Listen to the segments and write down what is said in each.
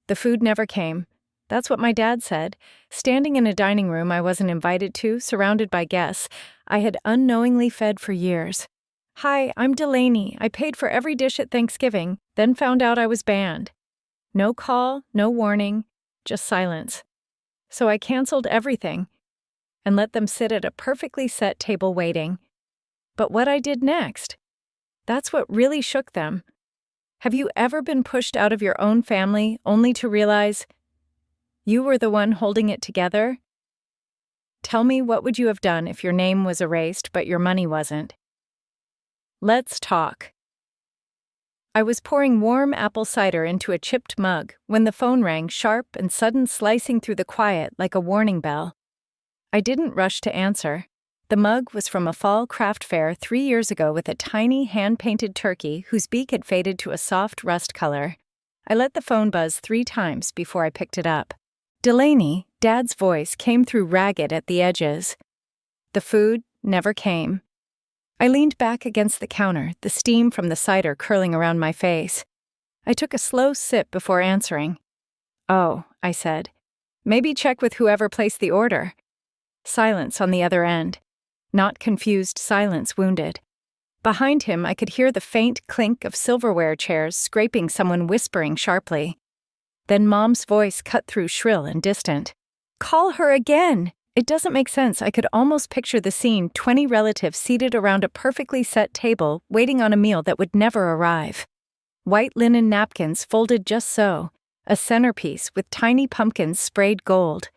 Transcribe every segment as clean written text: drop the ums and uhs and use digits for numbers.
The food never came. That's what my dad said. Standing in a dining room I wasn't invited to, surrounded by guests I had unknowingly fed for years. "Hi, I'm Delaney. I paid for every dish at Thanksgiving, then found out I was banned." No call, no warning, just silence. So I canceled everything and let them sit at a perfectly set table waiting. But what I did next, that's what really shook them. Have you ever been pushed out of your own family only to realize you were the one holding it together? Tell me, what would you have done if your name was erased but your money wasn't? Let's talk. I was pouring warm apple cider into a chipped mug when the phone rang, sharp and sudden, slicing through the quiet like a warning bell. I didn't rush to answer. The mug was from a fall craft fair 3 years ago with a tiny hand-painted turkey whose beak had faded to a soft rust color. I let the phone buzz 3 times before I picked it up. "Delaney," Dad's voice came through ragged at the edges. The food never came. I leaned back against the counter, the steam from the cider curling around my face. I took a slow sip before answering. "Oh," I said. "Maybe check with whoever placed the order." Silence on the other end. Not confused silence, wounded. Behind him, I could hear the faint clink of silverware chairs scraping, someone whispering sharply. Then Mom's voice cut through, shrill and distant. "Call her again!" It doesn't make sense. I could almost picture the scene, 20 relatives seated around a perfectly set table, waiting on a meal that would never arrive. White linen napkins folded just so, a centerpiece with tiny pumpkins sprayed gold,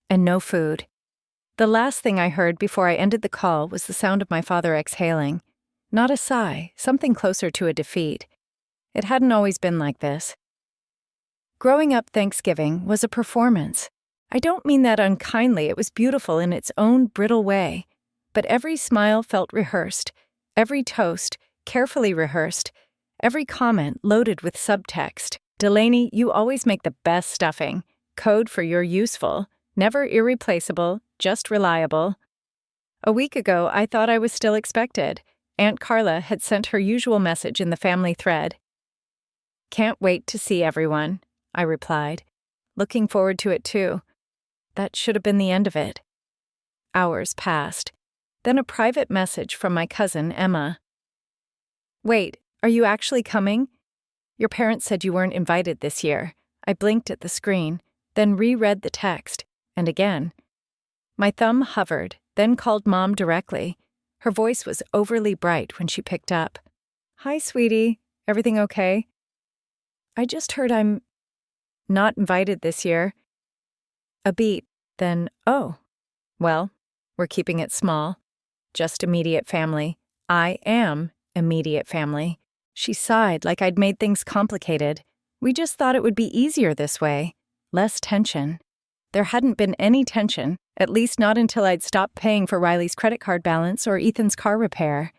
and no food. The last thing I heard before I ended the call was the sound of my father exhaling. Not a sigh, something closer to a defeat. It hadn't always been like this. Growing up, Thanksgiving was a performance. I don't mean that unkindly, it was beautiful in its own brittle way. But every smile felt rehearsed, every toast carefully rehearsed, every comment loaded with subtext. "Delaney, you always make the best stuffing. Code for you're useful. Never irreplaceable, just reliable." A week ago, I thought I was still expected. Aunt Carla had sent her usual message in the family thread. "Can't wait to see everyone," I replied. "Looking forward to it too." That should have been the end of it. Hours passed. Then a private message from my cousin, Emma. "Wait, are you actually coming? Your parents said you weren't invited this year." I blinked at the screen, then reread the text, and again. My thumb hovered, then called Mom directly. Her voice was overly bright when she picked up. "Hi, sweetie. Everything okay?" "I just heard I'm not invited this year." A beat, then, "Oh. Well, we're keeping it small. Just immediate family. I am immediate family." She sighed like I'd made things complicated. "We just thought it would be easier this way. Less tension." There hadn't been any tension, at least not until I'd stopped paying for Riley's credit card balance or Ethan's car repair.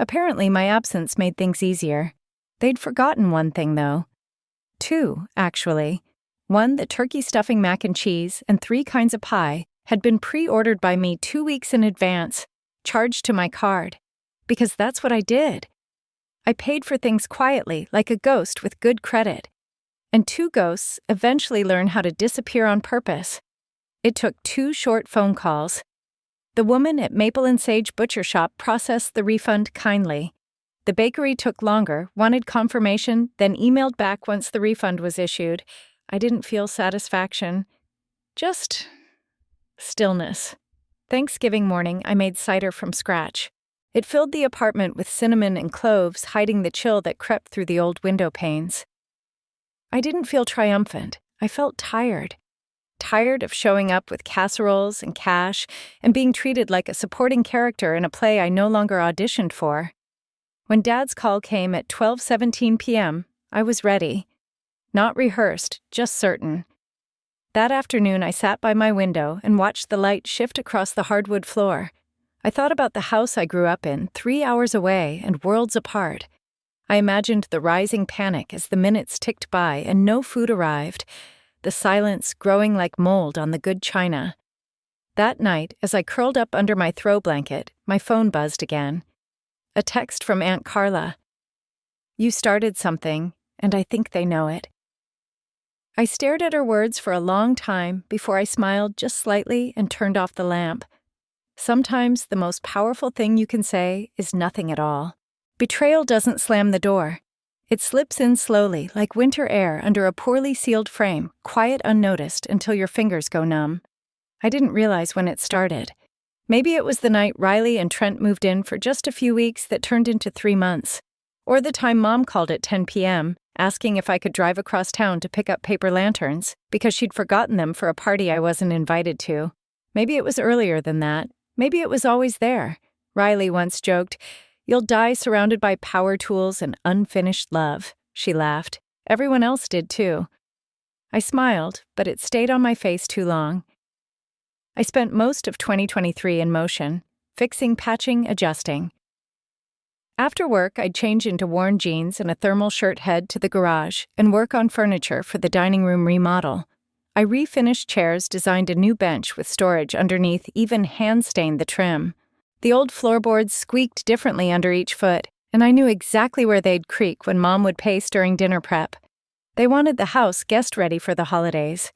Apparently, my absence made things easier. They'd forgotten one thing, though. 2, actually. One, the turkey stuffing mac and cheese and 3 kinds of pie had been pre-ordered by me 2 weeks in advance, charged to my card. Because that's what I did. I paid for things quietly, like a ghost with good credit. And 2 ghosts eventually learn how to disappear on purpose. It took 2 short phone calls. The woman at Maple and Sage Butcher Shop processed the refund kindly. The bakery took longer, wanted confirmation, then emailed back once the refund was issued. I didn't feel satisfaction. Just stillness. Thanksgiving morning, I made cider from scratch. It filled the apartment with cinnamon and cloves, hiding the chill that crept through the old window panes. I didn't feel triumphant. I felt tired. Tired of showing up with casseroles and cash and being treated like a supporting character in a play I no longer auditioned for. When Dad's call came at 12:17 p.m., I was ready. Not rehearsed, just certain. That afternoon, I sat by my window and watched the light shift across the hardwood floor. I thought about the house I grew up in, 3 hours away and worlds apart. I imagined the rising panic as the minutes ticked by and no food arrived, the silence growing like mold on the good china. That night, as I curled up under my throw blanket, my phone buzzed again. A text from Aunt Carla. "You started something, and I think they know it." I stared at her words for a long time before I smiled just slightly and turned off the lamp. Sometimes the most powerful thing you can say is nothing at all. Betrayal doesn't slam the door. It slips in slowly, like winter air under a poorly sealed frame, quiet unnoticed until your fingers go numb. I didn't realize when it started. Maybe it was the night Riley and Trent moved in for just a few weeks that turned into 3 months. Or the time Mom called at 10 p.m., asking if I could drive across town to pick up paper lanterns, because she'd forgotten them for a party I wasn't invited to. Maybe it was earlier than that. Maybe it was always there. Riley once joked, "You'll die surrounded by power tools and unfinished love." She laughed. Everyone else did too. I smiled, but it stayed on my face too long. I spent most of 2023 in motion, fixing, patching, adjusting. After work, I'd change into worn jeans and a thermal shirt, head to the garage, and work on furniture for the dining room remodel. I refinished chairs, designed a new bench with storage underneath, even hand-stained the trim. The old floorboards squeaked differently under each foot, and I knew exactly where they'd creak when Mom would pace during dinner prep. They wanted the house guest-ready for the holidays.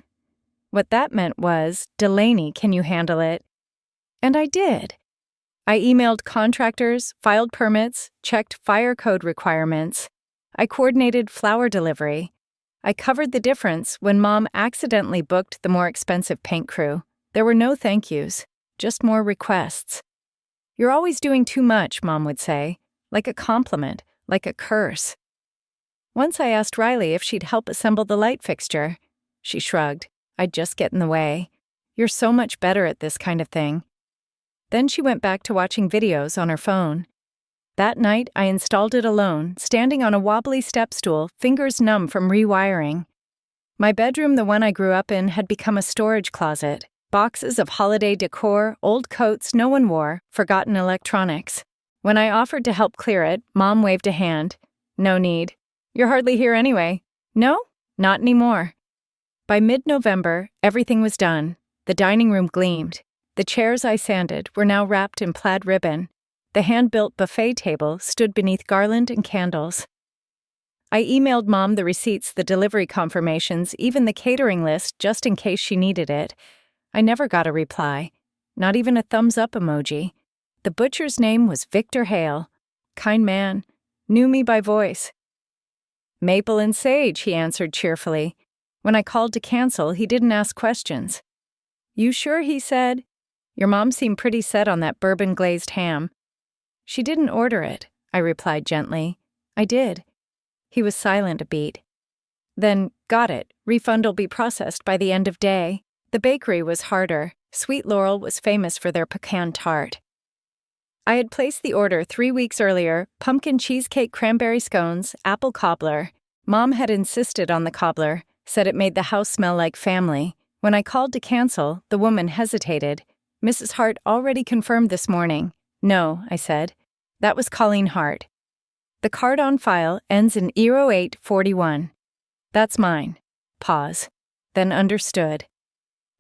What that meant was, "Delaney, can you handle it?" And I did. I emailed contractors, filed permits, checked fire code requirements. I coordinated flower delivery. I covered the difference when Mom accidentally booked the more expensive paint crew. There were no thank yous, just more requests. "You're always doing too much," Mom would say, like a compliment, like a curse. Once I asked Riley if she'd help assemble the light fixture. She shrugged. "I'd just get in the way. You're so much better at this kind of thing." Then she went back to watching videos on her phone. That night, I installed it alone, standing on a wobbly step stool, fingers numb from rewiring. My bedroom, the one I grew up in, had become a storage closet. Boxes of holiday decor, old coats no one wore, forgotten electronics. When I offered to help clear it, Mom waved a hand. "No need. You're hardly here anyway." "No? Not anymore." By mid-November, everything was done. The dining room gleamed. The chairs I sanded were now wrapped in plaid ribbon. The hand-built buffet table stood beneath garland and candles. I emailed Mom the receipts, the delivery confirmations, even the catering list, just in case she needed it. I never got a reply, not even a thumbs-up emoji. The butcher's name was Victor Hale. Kind man, knew me by voice. "Maple and sage," he answered cheerfully. When I called to cancel, he didn't ask questions. "You sure?" he said. "Your mom seemed pretty set on that bourbon-glazed ham." "She didn't order it," I replied gently. "I did." He was silent a beat. Then, "Got it. Refund'll be processed by the end of day." The bakery was harder. Sweet Laurel was famous for their pecan tart. I had placed the order 3 weeks earlier: pumpkin cheesecake, cranberry scones, apple cobbler. Mom had insisted on the cobbler, said it made the house smell like family. When I called to cancel, the woman hesitated. "Mrs. Hart already confirmed this morning." "No," I said. "That was Colleen Hart. The card on file ends in 0841. That's mine." Pause. Then understood.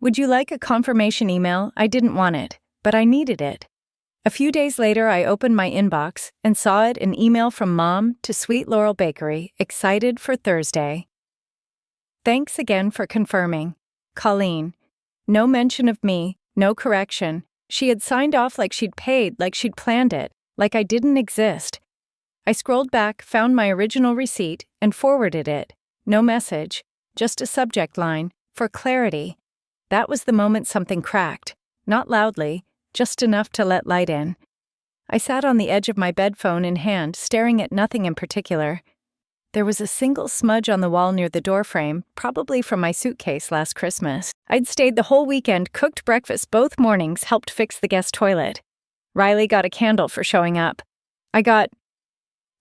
"Would you like a confirmation email?" I didn't want it, but I needed it. A few days later, I opened my inbox and saw it, an email from Mom to Sweet Laurel Bakery, excited for Thursday. "Thanks again for confirming. Colleen." No mention of me, no correction. She had signed off like she'd paid, like she'd planned it, like I didn't exist. I scrolled back, found my original receipt, and forwarded it. No message, just a subject line, "For clarity." That was the moment something cracked. Not loudly, just enough to let light in. I sat on the edge of my bed, phone in hand, staring at nothing in particular. There was a single smudge on the wall near the doorframe, probably from my suitcase last Christmas. I'd stayed the whole weekend, cooked breakfast both mornings, helped fix the guest toilet. Riley got a candle for showing up. I got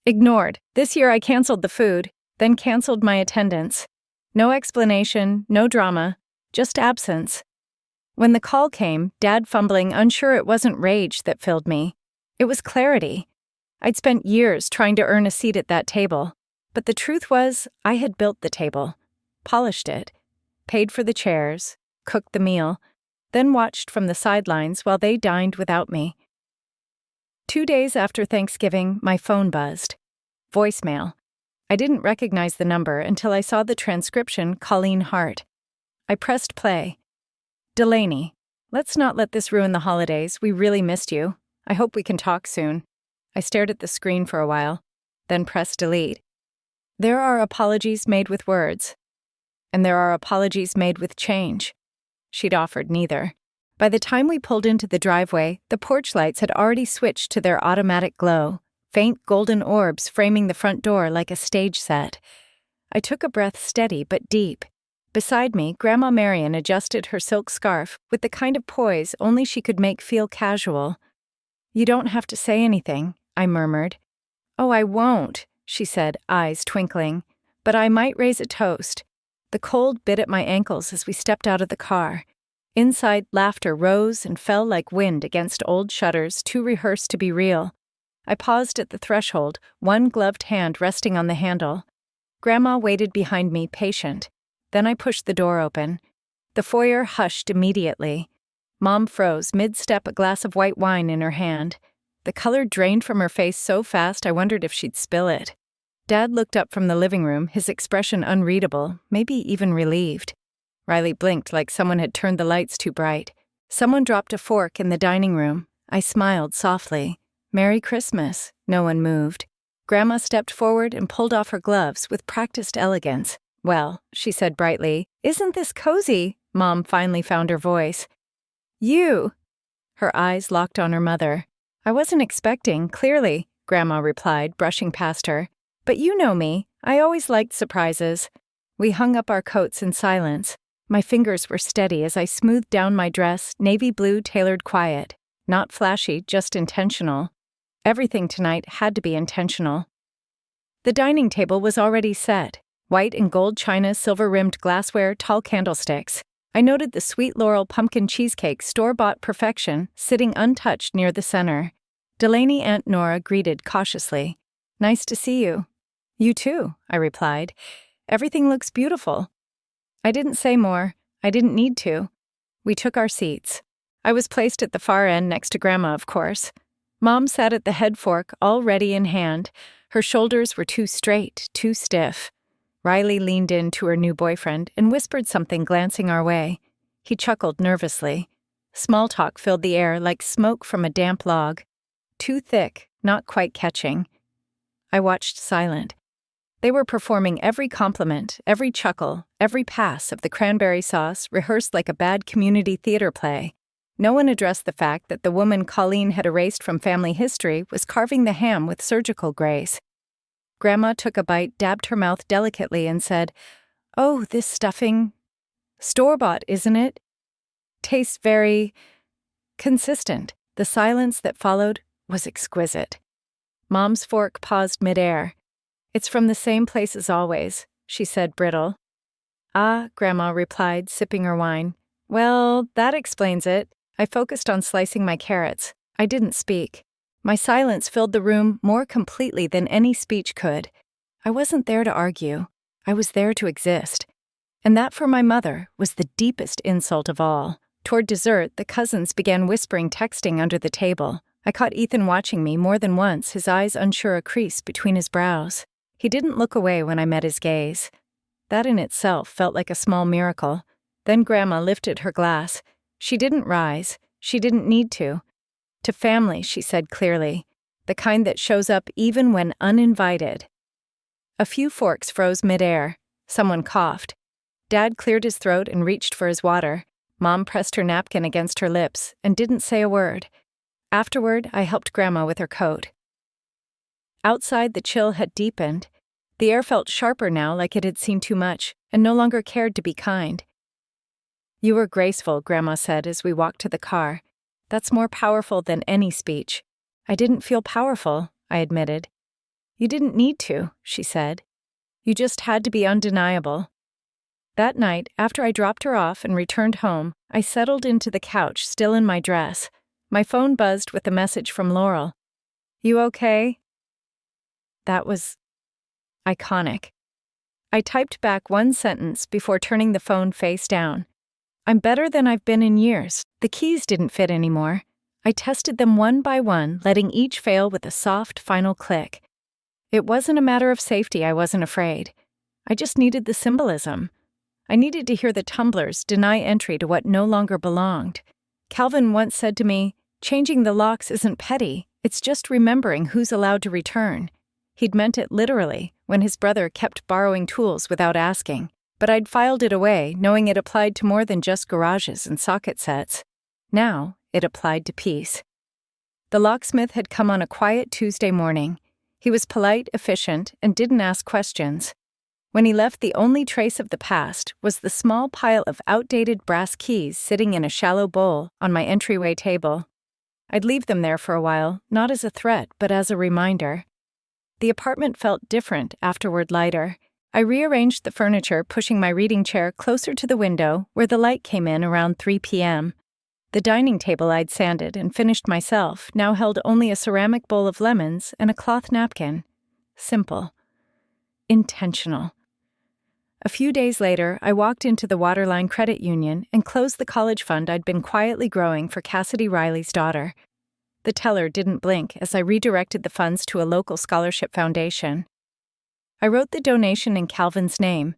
ignored. This year I canceled the food, then canceled my attendance. No explanation, no drama, just absence. When the call came, Dad fumbling, unsure, it wasn't rage that filled me. It was clarity. I'd spent years trying to earn a seat at that table. But the truth was, I had built the table, polished it, paid for the chairs, cooked the meal, then watched from the sidelines while they dined without me. 2 days after Thanksgiving, my phone buzzed. Voicemail. I didn't recognize the number until I saw the transcription, Colleen Hart. I pressed play. Delaney, let's not let this ruin the holidays. We really missed you. I hope we can talk soon. I stared at the screen for a while, then pressed delete. There are apologies made with words, and there are apologies made with change. She'd offered neither. By the time we pulled into the driveway, the porch lights had already switched to their automatic glow, faint golden orbs framing the front door like a stage set. I took a breath steady but deep. Beside me, Grandma Marion adjusted her silk scarf with the kind of poise only she could make feel casual. "You don't have to say anything," I murmured. "Oh, I won't," she said, eyes twinkling. "But I might raise a toast." The cold bit at my ankles as we stepped out of the car. Inside, laughter rose and fell like wind against old shutters too rehearsed to be real. I paused at the threshold, one gloved hand resting on the handle. Grandma waited behind me, patient. Then I pushed the door open. The foyer hushed immediately. Mom froze mid-step, a glass of white wine in her hand. The color drained from her face so fast I wondered if she'd spill it. Dad looked up from the living room, his expression unreadable, maybe even relieved. Riley blinked like someone had turned the lights too bright. Someone dropped a fork in the dining room. I smiled softly. "Merry Christmas." No one moved. Grandma stepped forward and pulled off her gloves with practiced elegance. "Well," she said brightly, "isn't this cozy?" Mom finally found her voice. "You." Her eyes locked on her mother. "I wasn't expecting, clearly," Grandma replied, brushing past her. "But you know me. I always liked surprises." We hung up our coats in silence. My fingers were steady as I smoothed down my dress, navy blue tailored quiet. Not flashy, just intentional. Everything tonight had to be intentional. The dining table was already set. White and gold china, silver-rimmed glassware, tall candlesticks. I noted the sweet Laurel pumpkin cheesecake, store-bought perfection, sitting untouched near the center. Delaney Aunt Nora greeted cautiously. "Nice to see you." "You too," I replied. "Everything looks beautiful." I didn't say more. I didn't need to. We took our seats. I was placed at the far end next to Grandma, of course. Mom sat at the head fork, all ready in hand. Her shoulders were too straight, too stiff. Riley leaned in to her new boyfriend and whispered something, glancing our way. He chuckled nervously. Small talk filled the air like smoke from a damp log. Too thick, not quite catching. I watched silent. They were performing every compliment, every chuckle, every pass of the cranberry sauce, rehearsed like a bad community theater play. No one addressed the fact that the woman Colleen had erased from family history was carving the ham with surgical grace. Grandma took a bite, dabbed her mouth delicately, and said, "Oh, this stuffing. Store-bought, isn't it? Tastes very consistent." The silence that followed was exquisite. Mom's fork paused midair. "It's from the same place as always," she said, brittle. "Ah," Grandma replied, sipping her wine. "Well, that explains it." I focused on slicing my carrots. I didn't speak. My silence filled the room more completely than any speech could. I wasn't there to argue. I was there to exist. And that, for my mother, was the deepest insult of all. Toward dessert, the cousins began whispering, texting under the table. I caught Ethan watching me more than once, his eyes unsure a crease between his brows. He didn't look away when I met his gaze. That in itself felt like a small miracle. Then Grandma lifted her glass. She didn't rise. She didn't need to. "To family," she said clearly. "The kind that shows up even when uninvited." A few forks froze midair. Someone coughed. Dad cleared his throat and reached for his water. Mom pressed her napkin against her lips and didn't say a word. Afterward, I helped Grandma with her coat. Outside, the chill had deepened. The air felt sharper now, like it had seen too much, and no longer cared to be kind. "You were graceful," Grandma said as we walked to the car. "That's more powerful than any speech." "I didn't feel powerful," I admitted. "You didn't need to," she said. "You just had to be undeniable." That night, after I dropped her off and returned home, I settled into the couch, still in my dress. My phone buzzed with a message from Laurel. "You okay?" That was iconic. I typed back one sentence before turning the phone face down. "I'm better than I've been in years." The keys didn't fit anymore. I tested them one by one, letting each fail with a soft, final click. It wasn't a matter of safety, I wasn't afraid. I just needed the symbolism. I needed to hear the tumblers deny entry to what no longer belonged. Calvin once said to me, "Changing the locks isn't petty, it's just remembering who's allowed to return." He'd meant it literally when his brother kept borrowing tools without asking, but I'd filed it away, knowing it applied to more than just garages and socket sets. Now, it applied to peace. The locksmith had come on a quiet Tuesday morning. He was polite, efficient, and didn't ask questions. When he left, the only trace of the past was the small pile of outdated brass keys sitting in a shallow bowl on my entryway table. I'd leave them there for a while, not as a threat, but as a reminder. The apartment felt different, afterward lighter. I rearranged the furniture, pushing my reading chair closer to the window where the light came in around 3 p.m. The dining table I'd sanded and finished myself now held only a ceramic bowl of lemons and a cloth napkin. Simple. Intentional. A few days later, I walked into the Waterline Credit Union and closed the college fund I'd been quietly growing for Cassidy Riley's daughter. The teller didn't blink as I redirected the funds to a local scholarship foundation. I wrote the donation in Calvin's name.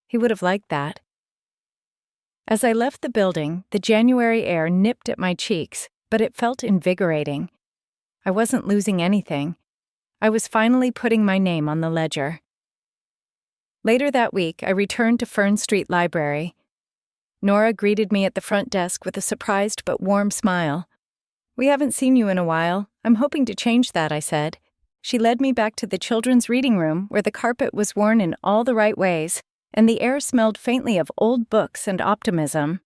He would have liked that. As I left the building, the January air nipped at my cheeks, but it felt invigorating. I wasn't losing anything. I was finally putting my name on the ledger. Later that week, I returned to Fern Street Library. Nora greeted me at the front desk with a surprised but warm smile. "We haven't seen you in a while. I'm hoping to change that," I said. She led me back to the children's reading room where the carpet was worn in all the right ways, and the air smelled faintly of old books and optimism.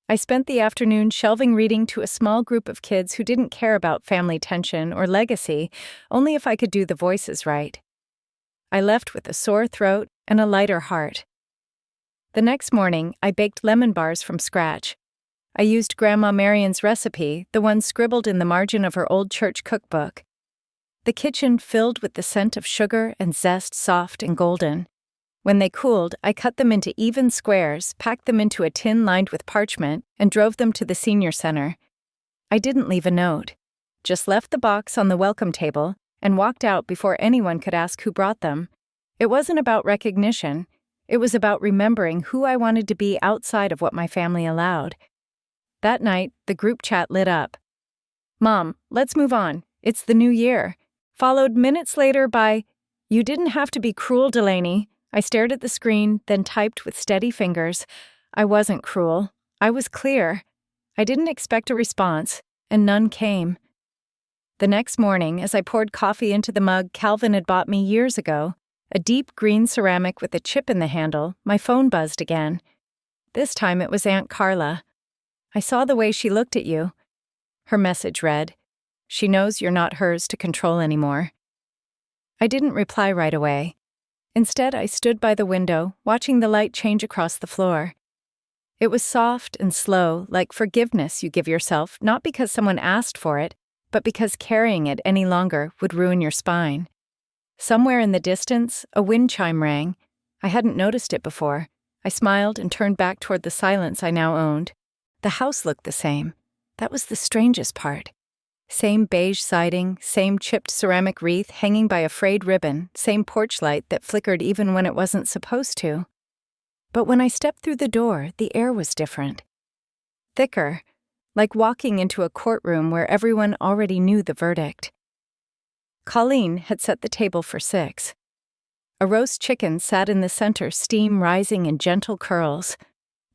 I spent the afternoon shelving reading to a small group of kids who didn't care about family tension or legacy, only if I could do the voices right. I left with a sore throat and a lighter heart. The next morning, I baked lemon bars from scratch. I used Grandma Marion's recipe, the one scribbled in the margin of her old church cookbook. The kitchen filled with the scent of sugar and zest, soft and golden. When they cooled, I cut them into even squares, packed them into a tin lined with parchment, and drove them to the senior center. I didn't leave a note, just left the box on the welcome table and walked out before anyone could ask who brought them. It wasn't about recognition. It was about remembering who I wanted to be outside of what my family allowed. That night, the group chat lit up. "Mom, let's move on. It's the new year." Followed minutes later by, "You didn't have to be cruel, Delaney." I stared at the screen, then typed with steady fingers. I wasn't cruel. I was clear. I didn't expect a response, and none came. The next morning, as I poured coffee into the mug Calvin had bought me years ago, a deep green ceramic with a chip in the handle, my phone buzzed again. This time it was Aunt Carla. "I saw the way she looked at you." Her message read, "She knows you're not hers to control anymore." I didn't reply right away. Instead, I stood by the window, watching the light change across the floor. It was soft and slow, like forgiveness you give yourself, not because someone asked for it, but because carrying it any longer would ruin your spine. Somewhere in the distance, a wind chime rang. I hadn't noticed it before. I smiled and turned back toward the silence I now owned. The house looked the same. That was the strangest part. Same beige siding, same chipped ceramic wreath hanging by a frayed ribbon, same porch light that flickered even when it wasn't supposed to. But when I stepped through the door, the air was different. Thicker, like walking into a courtroom where everyone already knew the verdict. Colleen had set the table for 6. A roast chicken sat in the center, steam rising in gentle curls.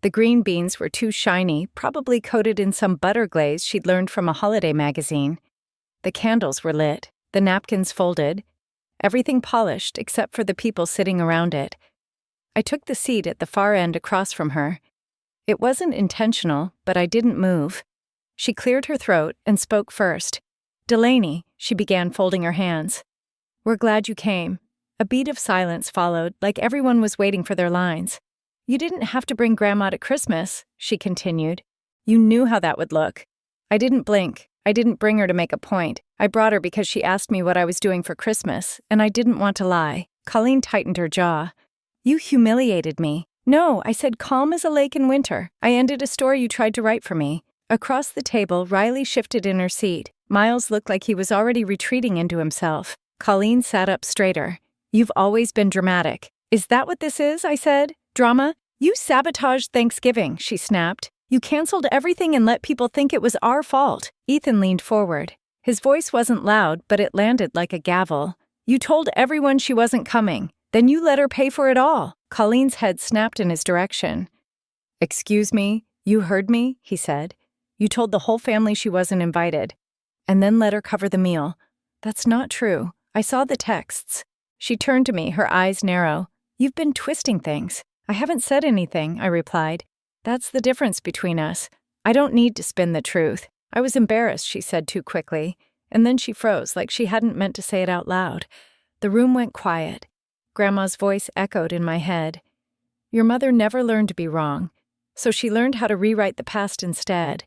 The green beans were too shiny, probably coated in some butter glaze she'd learned from a holiday magazine. The candles were lit, the napkins folded, everything polished except for the people sitting around it. I took the seat at the far end across from her. It wasn't intentional, but I didn't move. She cleared her throat and spoke first. "Delaney," she began, folding her hands. "We're glad you came." A beat of silence followed, like everyone was waiting for their lines. "You didn't have to bring Grandma to Christmas," she continued. "You knew how that would look." I didn't blink. I didn't bring her to make a point. I brought her because she asked me what I was doing for Christmas, and I didn't want to lie. Colleen tightened her jaw. "You humiliated me." "No," I said, calm as a lake in winter. "I ended a story you tried to write for me." Across the table, Riley shifted in her seat. Miles looked like he was already retreating into himself. Colleen sat up straighter. You've always been dramatic. Is that what this is? I said. Drama? You sabotaged Thanksgiving, she snapped. You canceled everything and let people think it was our fault. Ethan leaned forward. His voice wasn't loud, but it landed like a gavel. You told everyone she wasn't coming. Then you let her pay for it all. Colleen's head snapped in his direction. Excuse me? You heard me? He said. You told the whole family she wasn't invited. And then let her cover the meal. That's not true. I saw the texts. She turned to me, her eyes narrow. You've been twisting things. I haven't said anything, I replied. That's the difference between us. I don't need to spin the truth. I was embarrassed, she said too quickly. And then she froze, like she hadn't meant to say it out loud. The room went quiet. Grandma's voice echoed in my head. Your mother never learned to be wrong, so she learned how to rewrite the past instead.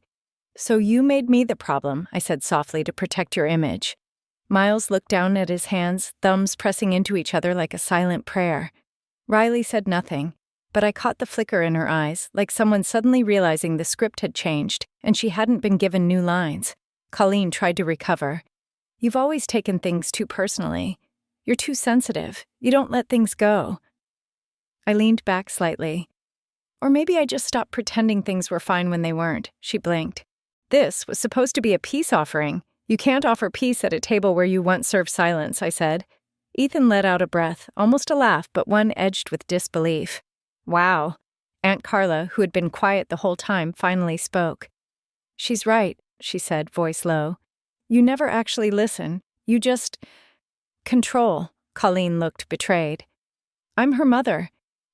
So you made me the problem, I said softly to protect your image. Miles looked down at his hands, thumbs pressing into each other like a silent prayer. Riley said nothing, but I caught the flicker in her eyes, like someone suddenly realizing the script had changed and she hadn't been given new lines. Colleen tried to recover. You've always taken things too personally. You're too sensitive. You don't let things go. I leaned back slightly. Or maybe I just stopped pretending things were fine when they weren't, she blinked. This was supposed to be a peace offering. You can't offer peace at a table where you once served silence, I said. Ethan let out a breath, almost a laugh, but one edged with disbelief. Wow. Aunt Carla, who had been quiet the whole time, finally spoke. She's right, she said, voice low. You never actually listen. You just control. Colleen looked betrayed. I'm her mother.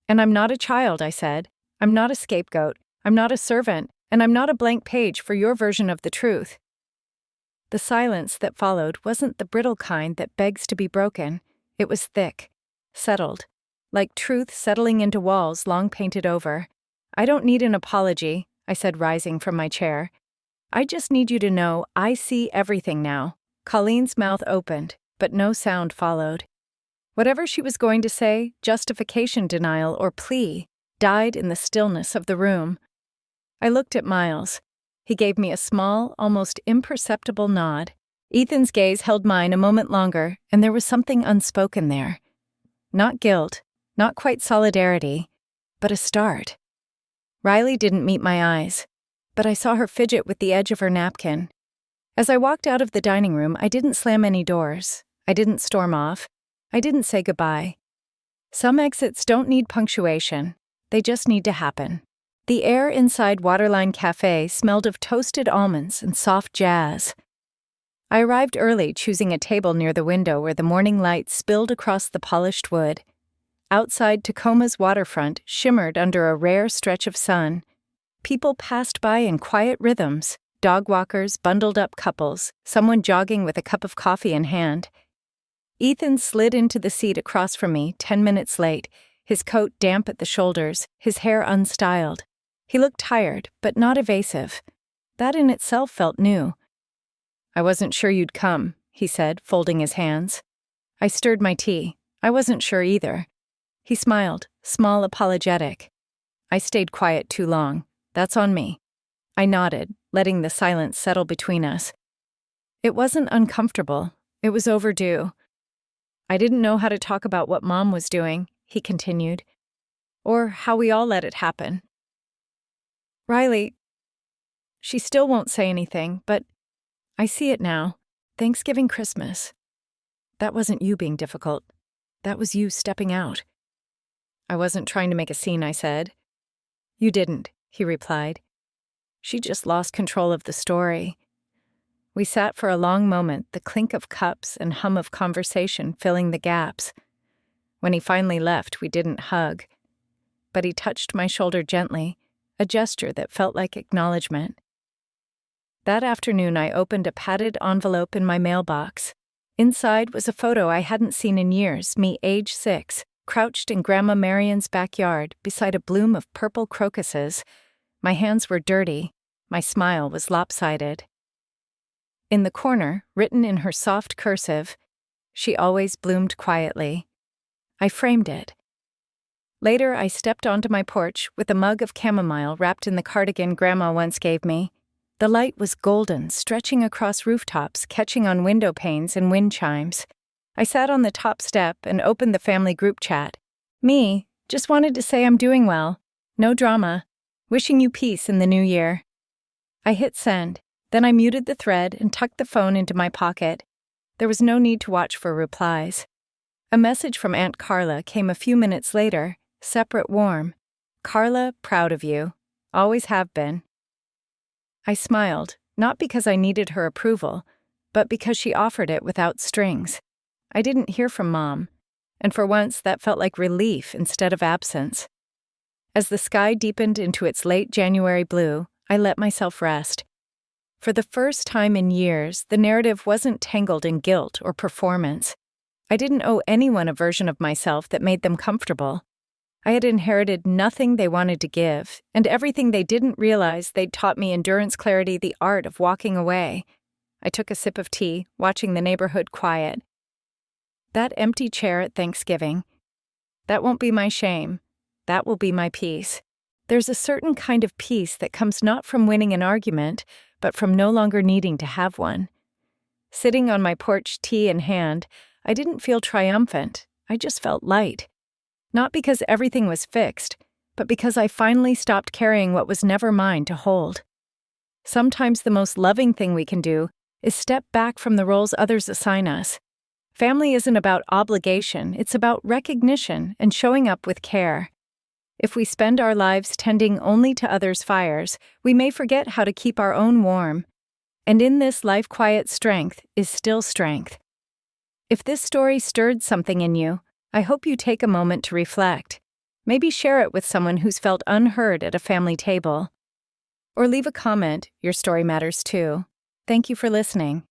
And I'm not a child, I said. I'm not a scapegoat. I'm not a servant. And I'm not a blank page for your version of the truth. The silence that followed wasn't the brittle kind that begs to be broken. It was thick, settled, like truth settling into walls long painted over. I don't need an apology, I said, rising from my chair. I just need you to know I see everything now. Colleen's mouth opened, but no sound followed. Whatever she was going to say, justification, denial, or plea, died in the stillness of the room. I looked at Miles. He gave me a small, almost imperceptible nod. Ethan's gaze held mine a moment longer, and there was something unspoken there. Not guilt, not quite solidarity, but a start. Riley didn't meet my eyes, but I saw her fidget with the edge of her napkin. As I walked out of the dining room, I didn't slam any doors. I didn't storm off. I didn't say goodbye. Some exits don't need punctuation. They just need to happen. The air inside Waterline Cafe smelled of toasted almonds and soft jazz. I arrived early, choosing a table near the window where the morning light spilled across the polished wood. Outside, Tacoma's waterfront shimmered under a rare stretch of sun. People passed by in quiet rhythms, dog walkers, bundled-up couples, someone jogging with a cup of coffee in hand. Ethan slid into the seat across from me 10 minutes late, his coat damp at the shoulders, his hair unstyled. He looked tired, but not evasive. That in itself felt new. I wasn't sure you'd come, he said, folding his hands. I stirred my tea. I wasn't sure either. He smiled, small, apologetic. I stayed quiet too long. That's on me. I nodded, letting the silence settle between us. It wasn't uncomfortable. It was overdue. I didn't know how to talk about what Mom was doing, he continued, or how we all let it happen. Riley, she still won't say anything, but I see it now. Thanksgiving, Christmas. That wasn't you being difficult. That was you stepping out. I wasn't trying to make a scene, I said. You didn't, he replied. She just lost control of the story. We sat for a long moment, the clink of cups and hum of conversation filling the gaps. When he finally left, we didn't hug. But he touched my shoulder gently, a gesture that felt like acknowledgement. That afternoon, I opened a padded envelope in my mailbox. Inside was a photo I hadn't seen in years, me age 6, crouched in Grandma Marion's backyard beside a bloom of purple crocuses. My hands were dirty. My smile was lopsided. In the corner, written in her soft cursive, she always bloomed quietly. I framed it. Later, I stepped onto my porch with a mug of chamomile wrapped in the cardigan Grandma once gave me. The light was golden, stretching across rooftops, catching on window panes and wind chimes. I sat on the top step and opened the family group chat. Me, just wanted to say I'm doing well. No drama. Wishing you peace in the new year. I hit send. Then I muted the thread and tucked the phone into my pocket. There was no need to watch for replies. A message from Aunt Carla came a few minutes later, separate warm. Carla, proud of you. Always have been. I smiled, not because I needed her approval, but because she offered it without strings. I didn't hear from Mom, and for once that felt like relief instead of absence. As the sky deepened into its late January blue, I let myself rest. For the first time in years, the narrative wasn't tangled in guilt or performance. I didn't owe anyone a version of myself that made them comfortable. I had inherited nothing they wanted to give, and everything they didn't realize they'd taught me endurance, clarity, the art of walking away. I took a sip of tea, watching the neighborhood quiet. That empty chair at Thanksgiving. That won't be my shame. That will be my peace. There's a certain kind of peace that comes not from winning an argument, but from no longer needing to have one. Sitting on my porch, tea in hand, I didn't feel triumphant. I just felt light. Not because everything was fixed, but because I finally stopped carrying what was never mine to hold. Sometimes the most loving thing we can do is step back from the roles others assign us. Family isn't about obligation, it's about recognition and showing up with care. If we spend our lives tending only to others' fires, we may forget how to keep our own warm. And in this life, quiet strength is still strength. If this story stirred something in you, I hope you take a moment to reflect. Maybe share it with someone who's felt unheard at a family table. Or leave a comment, your story matters too. Thank you for listening.